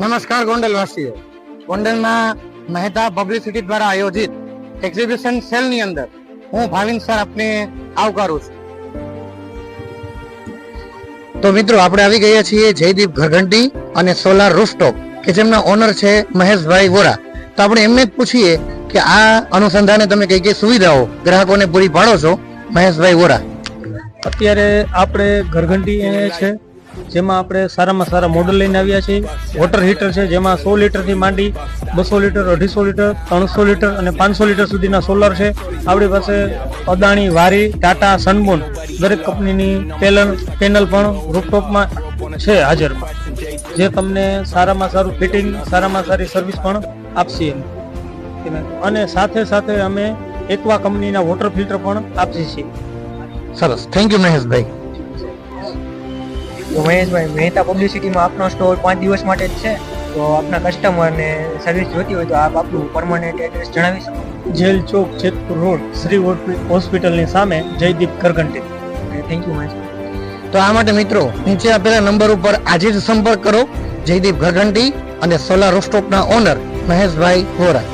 નમસ્કાર ગોંડલવાસીઓ, ગોંડલના મહેતા પબ્લિસિટી દ્વારા આયોજિત એક્ઝિબિશન સેલની અંદર હું ભાવિન સર આપને આવકારું છું. તો મિત્રો, આપણે આવી ગયા છીએ જયદીપ ઘરઘંટી અને સોલાર રૂફટોપ કે જેમના ઓનર છે મહેશભાઈ વોરા. તો આપણે એમને જ પૂછીએ કે આ અનુસંધાને તમે કઈ કઈ સુવિધાઓ ગ્રાહકોને પૂરી પાડો છો. મહેશભાઈ વોરા. અત્યારે આપણે ઘરઘંટી છે જેમાં આપણે સારામાં સારા મોડલ લઈને આવ્યા છીએ. વોટર હીટર છે જેમાં 100 લીટરથી માંડી 200 લીટર, 250 લીટર, 300 લીટર અને 500 લીટર સુધીના સોલર છે. આપણી પાસે અદાણી, વારી, ટાટા, સનબૂન દરેક કંપનીની પેનલ પણ રૂફટોપમાં છે હાજર, જે તમને સારામાં સારું ફિટિંગ, સારામાં સારી સર્વિસ પણ આપશે. અને સાથે સાથે અમે એકવા કંપનીના વોટર ફિલ્ટર પણ આપીએ છીએ. સરસ, થેન્ક યુ મહેશભાઈ. તો મહેશભાઈ, મહેતા પબ્લિસિટીમાં આપનો સ્ટોર 5 દિવસ માટે જ છે. તો આપના કસ્ટમરને સર્વિસ જોતી હોય તો આપ આપણું પરમનન્ટ એડ્રેસ જણાવી શકો? જેલ ચોક, જેતપુર રોડ, શ્રી હોસ્પિટલની સામે, જયદીપ ઘરઘંટી. થેન્ક યુ મહેશભાઈ. તો આ માટે મિત્રો, નીચે આપેલા નંબર ઉપર આજે જ સંપર્ક કરો જયદીપ ઘરઘંટી અને સોલાર રૂફટોપના ઓનર મહેશભાઈ વોરા.